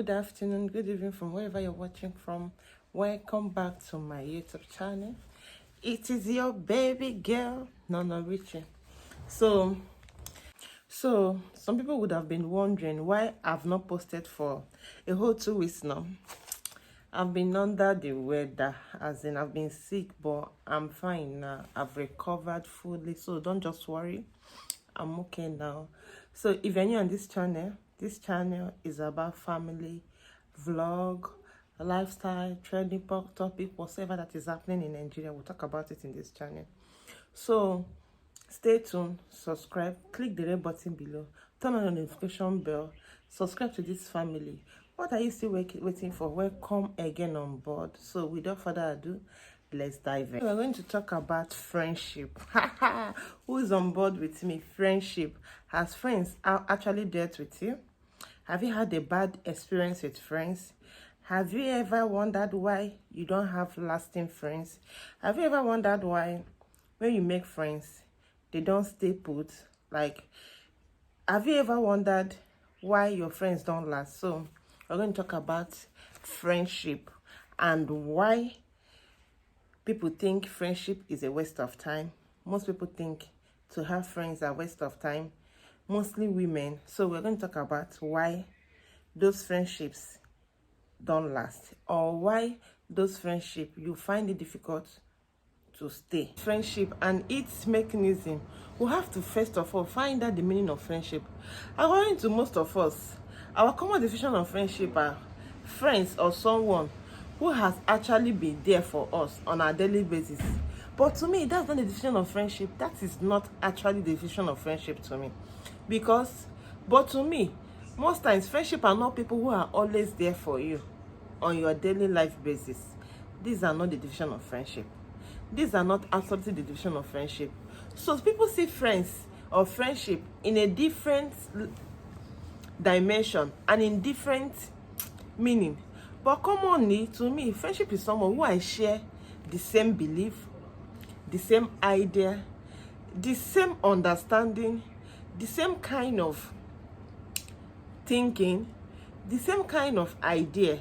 good afternoon, good evening from wherever you're watching from. Welcome back to my YouTube channel. It is your baby girl, Nana Richie. So some people would have been wondering why I've not posted for a whole 2 weeks now. I've been under the weather, as in I've been sick, but I'm fine now. I've recovered fully, so don't just worry. I'm okay now. So if you're new on this channel is about family, vlog, lifestyle, trending topic, whatever that is happening in Nigeria. We'll talk about it in this channel. So stay tuned, subscribe, click the red button below, turn on the notification bell, subscribe to this family. What are you still waiting for? Welcome again on board. So without further ado, let's dive in. We're going to talk about friendship. Who is on board with me? Friendship. Has friends actually dealt with you? Have you had a bad experience with friends? Have you ever wondered why you don't have lasting friends? Have you ever wondered why when you make friends, they don't stay put? Like, have you ever wondered why your friends don't last? So we're going to talk about friendship and why people think friendship is a waste of time. Most people think to have friends are a waste of time, mostly women. So we're going to talk about why those friendships don't last, or why those friendships you find it difficult to stay. Friendship and its mechanism. We have to first of all find out the meaning of friendship. According to most of us, our common definition of friendship are friends or someone who has actually been there for us on a daily basis. But to me, that's not the definition of friendship. That is not actually the definition of friendship to me. But to me, most times friendship are not people who are always there for you on your daily life basis. These are not the definition of friendship. These are not absolutely the definition of friendship. So people see friends or friendship in a different dimension and in different meaning. But commonly, to me, friendship is someone who I share the same belief, the same idea, the same understanding, the same kind of thinking, the same kind of idea.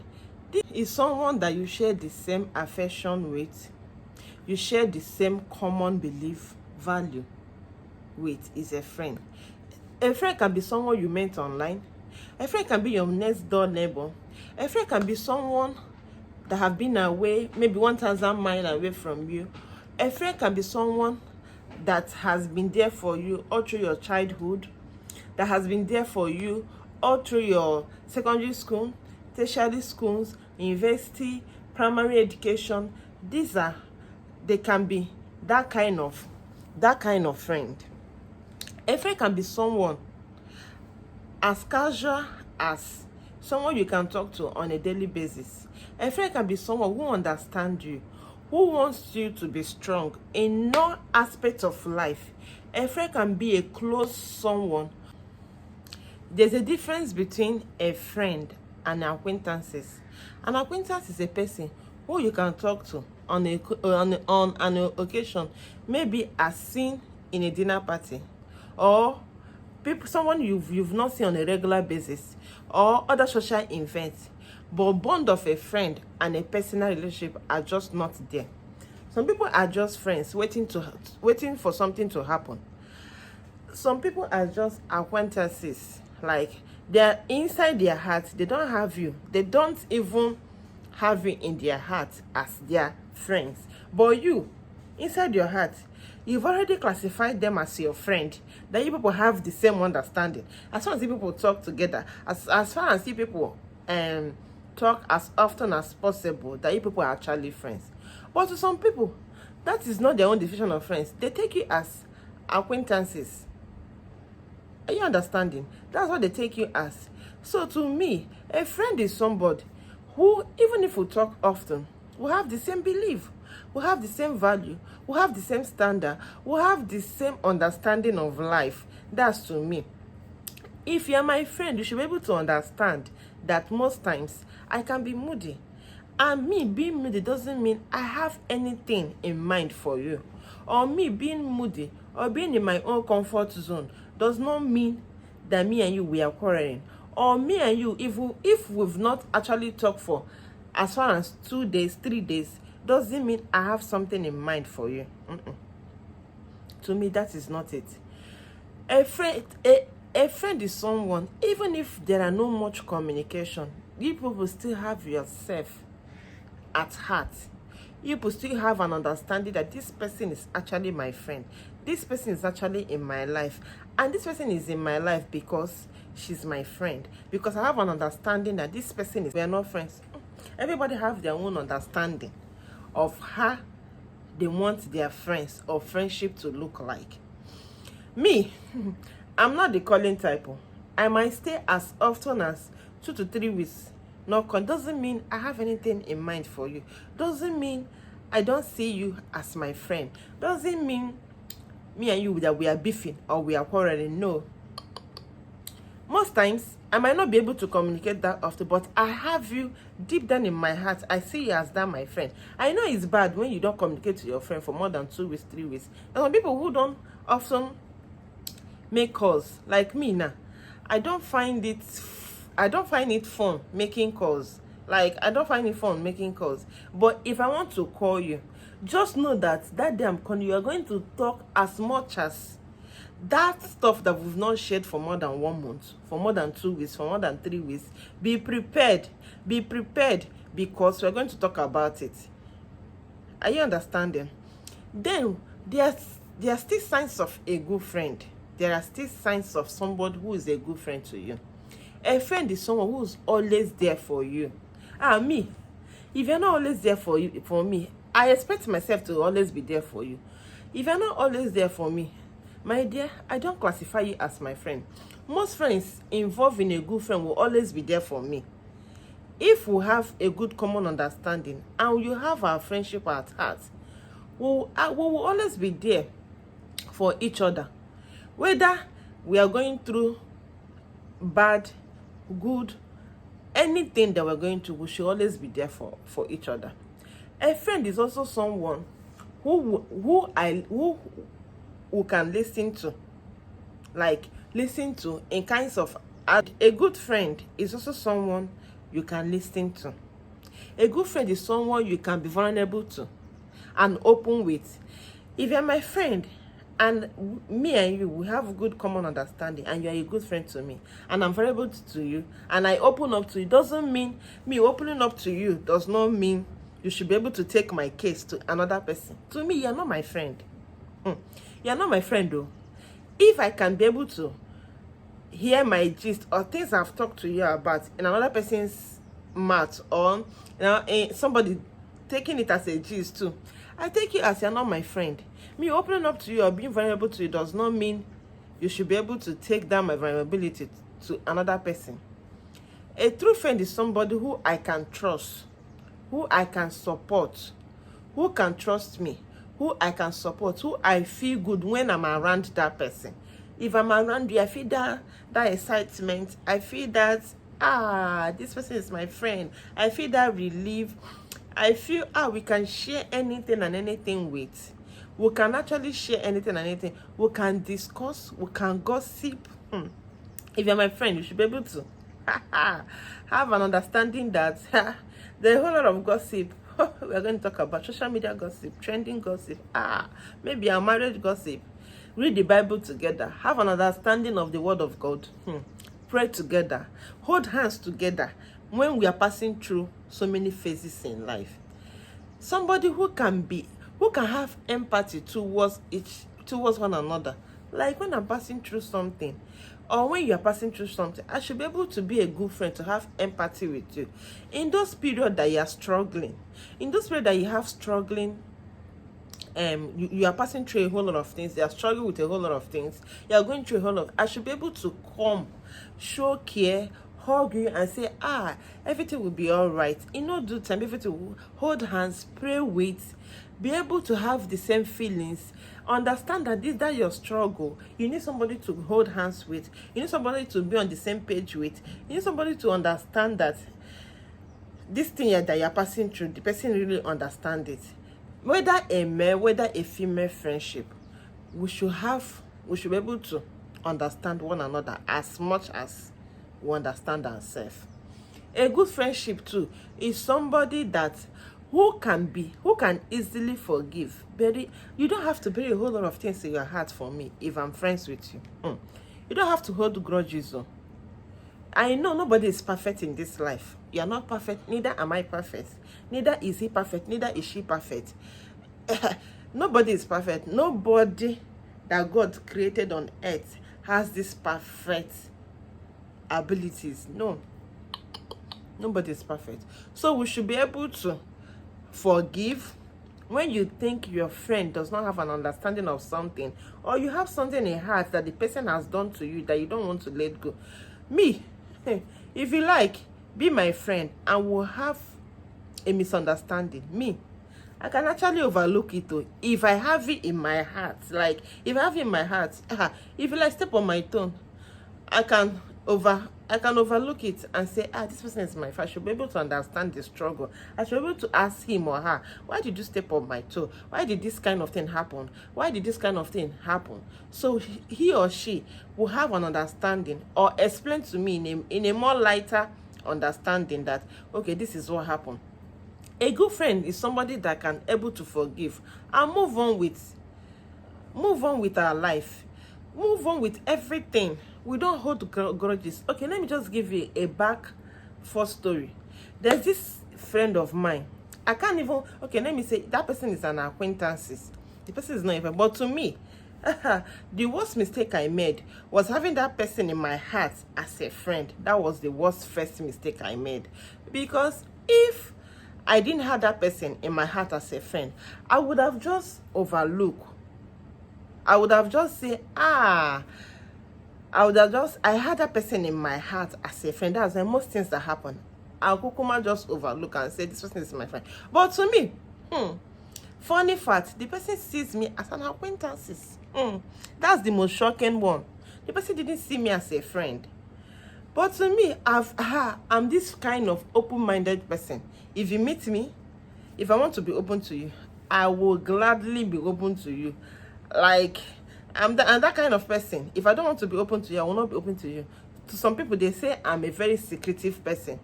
This is someone that you share the same affection with, you share the same common belief, value with, is a friend. A friend can be someone you met online. A friend can be your next door neighbor. A friend can be someone that have been away, maybe 1,000 miles away from you. A friend can be someone that has been there for you all through your childhood, that has been there for you all through your secondary school, tertiary schools, university, primary education. They can be that kind of friend. A friend can be someone as casual as someone you can talk to on a daily basis. A friend can be someone who understands you, who wants you to be strong in all aspects of life. A friend can be a close someone. There's a difference between a friend and acquaintances. An acquaintance is a person who you can talk to on an occasion, maybe as seen in a dinner party, or someone you've not seen on a regular basis, or other social events. But bond of a friend and a personal relationship are just not there. Some people are just friends waiting for something to happen. Some people are just acquaintances, like they're inside their heart, they don't have you, they don't even have you in their heart as their friends. But you, inside your heart, you've already classified them as your friend, that you people have the same understanding. As far as you people talk together, as far as you people talk as often as possible, that you people are actually friends. But to some people, that is not their own definition of friends. They take you as acquaintances. Are you understanding? That's what they take you as. So to me, a friend is somebody who, even if we talk often, we have the same belief, we have the same value, we have the same standard, we have the same understanding of life. That's to me. If you're my friend, you should be able to understand that most times I can be moody. And me being moody doesn't mean I have anything in mind for you. Or me being moody or being in my own comfort zone does not mean that me and you, we are quarreling. Or me and you, if we've not actually talked for as far as 2 days, 3 days, doesn't mean I have something in mind for you. To me, that is not it. A friend is someone, even if there are no much communication, you people still have yourself at heart. You people still have an understanding that this person is actually my friend. This person is actually in my life. And this person is in my life because she's my friend. Because I have an understanding that this person is, we are not friends. Everybody have their own understanding of how they want their friends or friendship to look like. Me, I'm not the calling type. I might stay as often as 2 to 3 weeks. Doesn't mean I have anything in mind for you. Doesn't mean I don't see you as my friend. Doesn't mean me and you that we are beefing or we are quarreling. No. Most times, I might not be able to communicate that often, but I have you deep down in my heart. I see you as that my friend. I know it's bad when you don't communicate to your friend for more than 2 weeks, 3 weeks. There are people who don't often make calls. Like me now, I don't find it fun making calls. Like, I don't find it fun making calls. But if I want to call you, just know that day I'm calling you are going to talk as much as that stuff that we've not shared for more than 1 month, for more than 2 weeks, for more than 3 weeks. Be prepared because we're going to talk about it. Are you understanding? Then there are still signs of a good friend. There are still signs of somebody who is a good friend to you. A friend is someone who's always there for you. Me, if you're not always there for me, I expect myself to always be there for you. If you're not always there for me, my dear, I don't classify you as my friend. Most friends involved in a good friend will always be there for me. If we have a good common understanding and you have our friendship at heart, we will always be there for each other. Whether we are going through bad, good, anything that we're going through, we should always be there for each other. A friend is also someone who can listen to, in kinds of. A good friend is also someone you can listen to. A good friend is someone you can be vulnerable to and open with. If you're my friend and me and you, we have good common understanding and you're a good friend to me and I'm vulnerable to you and I open up to you, doesn't mean me opening up to you does not mean you should be able to take my case to another person. To me, you're not my friend. You're not my friend though. If I can be able to hear my gist or things I've talked to you about in another person's mouth, or somebody taking it as a gist too, I take you as you're not my friend. Me opening up to you or being vulnerable to you does not mean you should be able to take down my vulnerability to another person. A true friend is somebody who I can trust, who I can support, who can trust me, who I can support, who I feel good when I'm around that person. If I'm around you, I feel that excitement. I feel that, this person is my friend. I feel that relief. I feel, we can share anything and anything with. We can actually share anything and anything. We can discuss. We can gossip. If you're my friend, you should be able to have an understanding that there's a whole lot of gossip. We're going to talk about social media gossip, trending gossip, maybe our marriage gossip. Read the Bible together. Have an understanding of the word of God. Pray together. Hold hands together when we are passing through so many phases in life. Somebody who can have empathy towards one another. Like when I'm passing through something, or when you are passing through something, I should be able to be a good friend, to have empathy with you. In those periods that you are struggling, you are passing through a whole lot of things, you are struggling with a whole lot of things, you are going through a whole lot, I should be able to come, show care, hug you and say, everything will be all right. In no due time, everything will hold hands, pray with, be able to have the same feelings, understand that that's your struggle. You need somebody to hold hands with, you need somebody to be on the same page with, you need somebody to understand that this thing that you're passing through, the person really understands it. Whether a male, whether a female friendship, we should be able to understand one another as much as we understand ourselves. A good friendship too is somebody that who can easily forgive. You don't have to bury a whole lot of things in your heart for me if I'm friends with you. You don't have to hold grudges. I know nobody is perfect in this life. You are not perfect, neither am I perfect. Neither is he perfect, neither is she perfect. Nobody is perfect. Nobody that God created on earth has this perfect abilities. No. Nobody is perfect. So we should be able to forgive when you think your friend does not have an understanding of something, or you have something in heart that the person has done to you that you don't want to let go. Me, if you like, be my friend and we'll have a misunderstanding. Me, I can actually overlook it though, if I have it in my heart. Like, if I have it in my heart, if you like step on my tone, I can overlook it and say, this person is my friend. I should be able to understand the struggle. I should be able to ask him or her, why did you step on my toe? Why did this kind of thing happen? Why did this kind of thing happen? So he or she will have an understanding, or explain to me in a more lighter understanding that, okay, this is what happened. A good friend is somebody that can able to forgive and move on with our life, move on with everything. We don't hold grudges. Okay, let me just give you a back for story. There's this friend of mine. I can't even, okay, let me say that person is an acquaintance. The person is not even, but to me, the worst mistake I made was having that person in my heart as a friend. That was the worst first mistake I made. Because if I didn't have that person in my heart as a friend, I would have just overlooked. I would have just said, I had that person in my heart as a friend. That's the most things that happen. I'll kukuma just overlook and say, this person is my friend. But to me, funny fact, the person sees me as an acquaintance. That's the most shocking one. The person didn't see me as a friend. But to me, I'm this kind of open-minded person. If you meet me, if I want to be open to you, I will gladly be open to you. Like, I'm that kind of person. If I don't want to be open to you, I will not be open to you. To some people, they say I'm a very secretive person.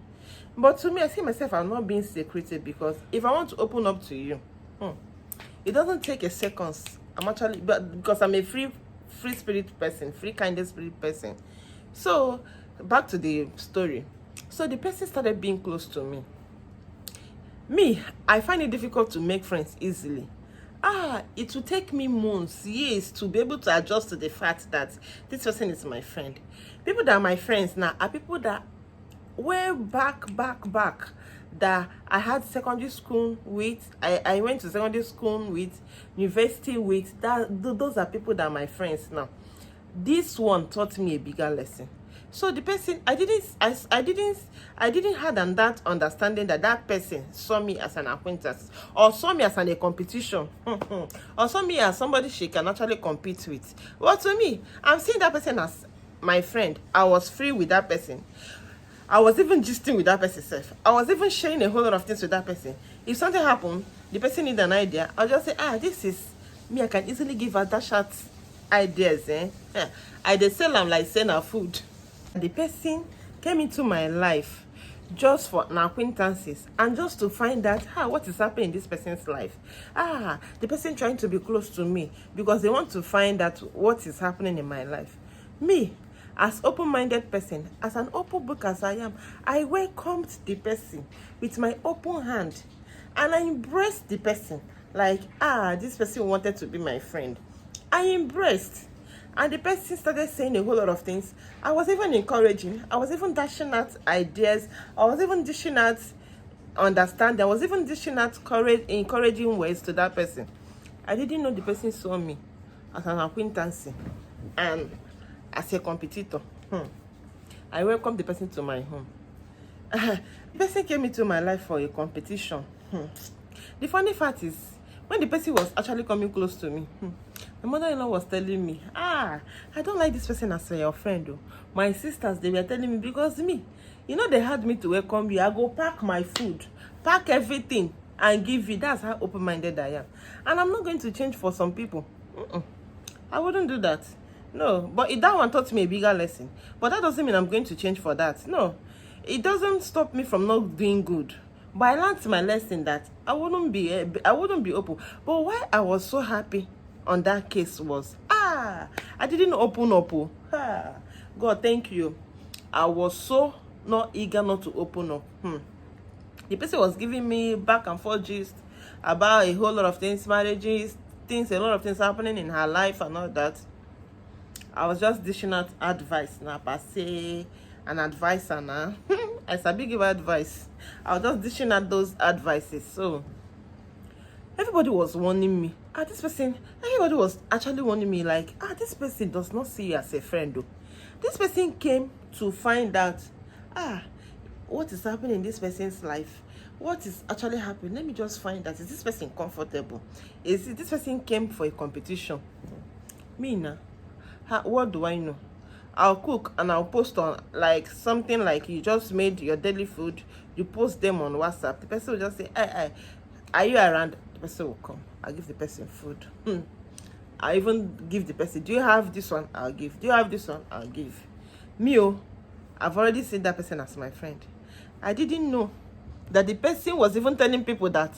But to me, I see myself, I'm not being secretive, because if I want to open up to you, it doesn't take a second. Because I'm a free spirit person, free kindness spirit person. So, back to the story. So the person started being close to me. I find it difficult to make friends easily. It will take me months, years to be able to adjust to the fact that this person is my friend. People that are my friends now are people that way back that I had secondary school with, I went to secondary school with, university with. Those are people that are my friends now. This one taught me a bigger lesson. So the person, I didn't have that understanding that person saw me as an acquaintance, or saw me as a competition, or saw me as somebody she can actually compete with. Well, to me, I'm seeing that person as my friend. I was free with that person. I was even gisting with that person self. I was even sharing a whole lot of things with that person. If something happened, the person need an idea, I'll just say, this is me. I can easily give her that short ideas. I dey sell am like sell na food. The person came into my life just for an acquaintances, and just to find out what is happening in this person's life. The person trying to be close to me because they want to find out what is happening in my life. Me, as open-minded person, as an open book as I am, I welcomed the person with my open hand, and I embraced the person like, this person wanted to be my friend. I embraced. And the person started saying a whole lot of things. I was even encouraging. I was even dashing out ideas. I was even dishing out understanding. I was even dishing out encouraging words to that person. I didn't know the person saw me as an acquaintance and as a competitor. I welcomed the person to my home. The person came into my life for a competition. The funny fact is, when the person was actually coming close to me, my mother-in-law was telling me, I don't like this person as your friend. Though. My sisters, they were telling me, because me, they had me to welcome you. I go pack my food, pack everything, and give you. That's how open-minded I am. And I'm not going to change for some people. I wouldn't do that. No, but that one taught me a bigger lesson. But that doesn't mean I'm going to change for that. No, it doesn't stop me from not doing good. But I learned my lesson that I wouldn't be open. But why I was so happy on that case was I didn't open up. God, thank you. I was so not eager not to open up. The person was giving me back and forth gist about a whole lot of things, marriages, things, a lot of things happening in her life and all that. I was just dishing out advice now, per se, an advisor now. I sabi give advice. I was just dishing out those advices. So everybody was warning me. Everybody was actually warning me, like, this person does not see you as a friend, though. This person came to find out, what is happening in this person's life? What is actually happening? Let me just find out. Is this person comfortable? This person came for a competition? Me now. What do I know? I'll cook and I'll post on, like, something like you just made your daily food. You post them on WhatsApp. The person will just say, hey, are you around? The person will come. I'll give the person food. I even give the person, do you have this one? I'll give. Do you have this one? I'll give. I've already seen that person as my friend. I didn't know that the person was even telling people that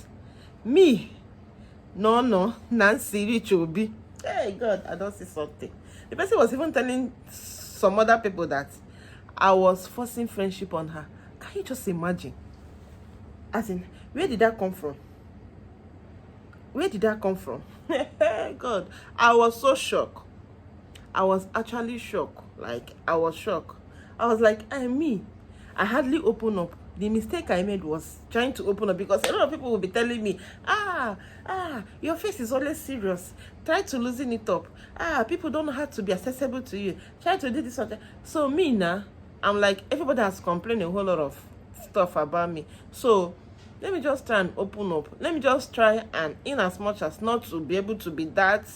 Nancy Rich will be. Hey God, I don't see something. The person was even telling some other people that I was forcing friendship on her. Can you just imagine? As in, where did that come from? Where did that come from? God, I was so shocked. I was actually shocked. Like, I was shocked. I was like, I hardly open up. The mistake I made was trying to open up, because a lot of people will be telling me, your face is always serious. Try to loosen it up. People don't know how to be accessible to you. Try to do this one. So me now, I'm like, everybody has complained a whole lot of stuff about me. So let me just try and open up. Let me just try, and in as much as not to be able to be that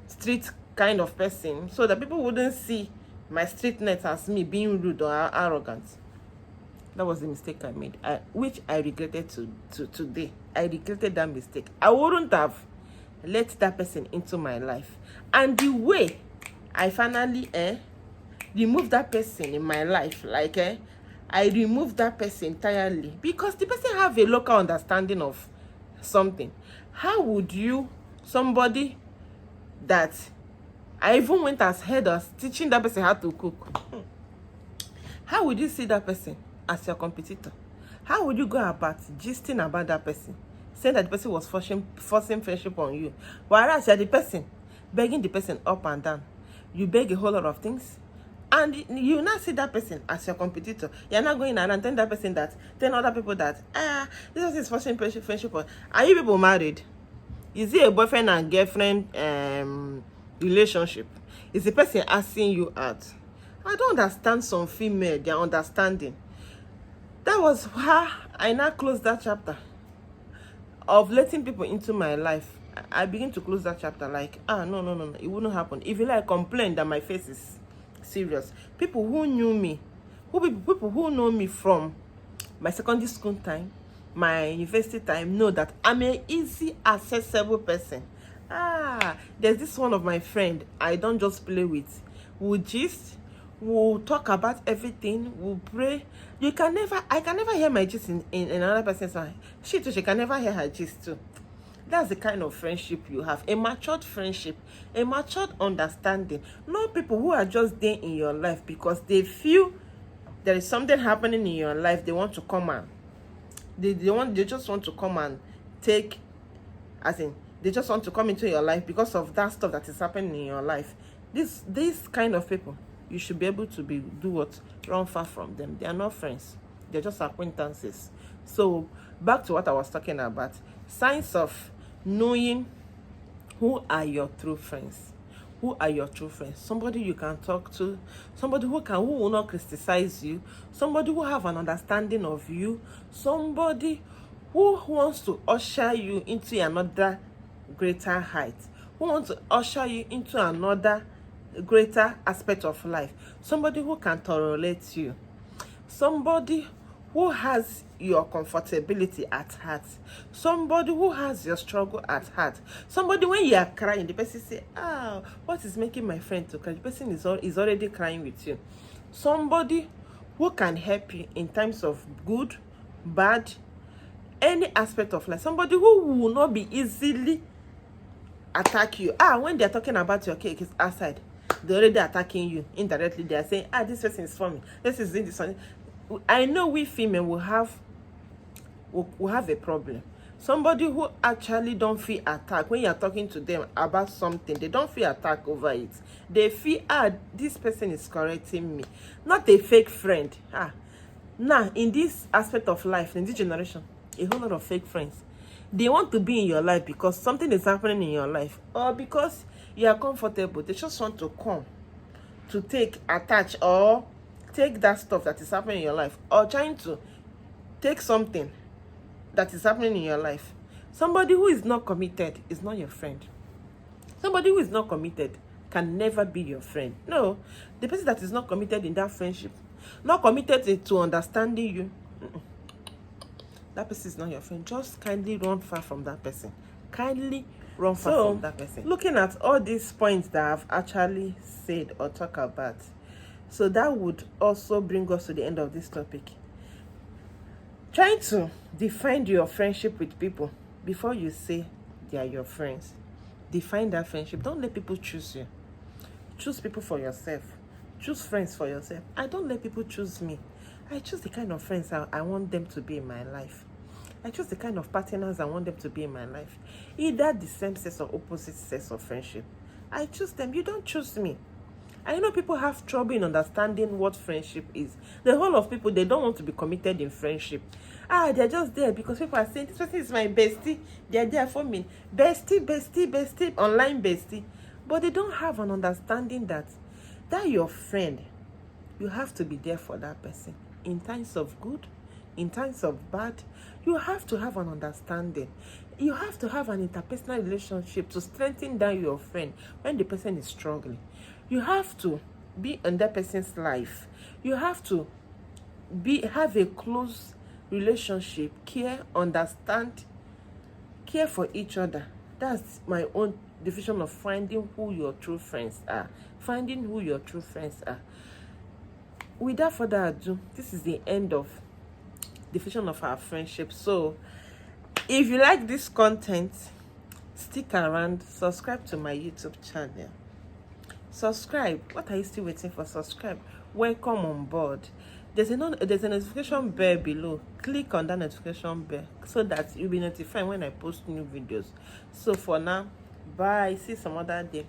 street kind of person, so that people wouldn't see my streetness as me being rude or arrogant. That was the mistake I made, which I regretted to today. I regretted that mistake. I wouldn't have let that person into my life. And the way I finally removed that person in my life, like I removed that person entirely, because the person have a local understanding of something. How would you, somebody that I even went as head as teaching that person how to cook, how would you see that person as your competitor? How would you go about gisting about that person, saying that the person was forcing friendship on you, whereas you're the person begging the person up and down? You beg a whole lot of things, and you now see that person as your competitor. You're not going around telling that person that, telling other people that, this person is forcing friendship on. Are you people married? Is it a boyfriend and girlfriend relationship? Is the person asking you out? I don't understand some female, their understanding. That was how I now closed that chapter of letting people into my life. I begin to close that chapter, like, no, it wouldn't happen. If you like complain that my face is serious, people who knew me, people who know me from my secondary school time, my university time, know that I'm an easy accessible person. There's this one of my friend I don't just play with. We'll gist, we'll talk about everything, we'll pray. I can never hear my gist in another person's mind. She can never hear her gist too. That's the kind of friendship you have. A matured friendship, a matured understanding. Not people who are just there in your life because they feel there is something happening in your life. They want to come and they just want to come and take, as in, they just want to come into your life because of that stuff that is happening in your life. These kind of people, you should be able to run far from them. They are not friends. They're just acquaintances. So back to what I was talking about. Signs of knowing who are your true friends. Who are your true friends? Somebody you can talk to, somebody who will not criticize you, somebody who have an understanding of you, somebody who wants to usher you into another greater height, who wants to usher you into another greater aspect of life, somebody who can tolerate you, somebody who has your comfortability at heart, somebody who has your struggle at heart, somebody when you are crying, the person say, "Ah, what is making my friend to cry?" The person is already crying with you. Somebody who can help you in times of good, bad, any aspect of life. Somebody who will not be easily attack you. When they're talking about your cake is outside, they're already attacking you indirectly. They are saying, this person is for me, this is doing this one. I know we female will have a problem. Somebody who actually don't feel attacked when you're talking to them about something, they don't feel attacked over it. They feel, this person is correcting me, not a fake friend. Now in this aspect of life, in this generation, a whole lot of fake friends. They want to be in your life because something is happening in your life, or because you are comfortable. They just want to come to attach, or take that stuff that is happening in your life, or trying to take something that is happening in your life. Somebody who is not committed is not your friend. Somebody who is not committed can never be your friend. No, the person that is not committed in that friendship, not committed to understanding you, that person is not your friend. Just kindly run far from that person. Kindly run far from that person. Looking at all these points that I've actually said or talked about, so that would also bring us to the end of this topic. Trying to define your friendship with people before you say they are your friends. Define that friendship. Don't let people choose you. Choose people for yourself. Choose friends for yourself. I don't let people choose me. I choose the kind of friends I want them to be in my life. I choose the kind of partners I want them to be in my life. Either the same sex or opposite sex of friendship. I choose them. You don't choose me. I know people have trouble in understanding what friendship is. The whole of people, they don't want to be committed in friendship. They're just there because people are saying, this person is my bestie. They're there for me. Bestie, online bestie. But they don't have an understanding that your friend, you have to be there for that person. In times of good, in times of bad, you have to have an understanding. You have to have an interpersonal relationship to strengthen down your friend when the person is struggling. You have to be in that person's life. You have to have a close relationship, care, understand, care for each other. That's my own definition of finding who your true friends are. Finding who your true friends are. Without further ado, this is the end of definition of our friendship. So if you like this content, stick around, subscribe to my YouTube channel. Subscribe. What are you still waiting for? Subscribe. Welcome on board. There's a notification bell below. Click on that notification bell so that you'll be notified when I post new videos. So for now, bye. See you some other day.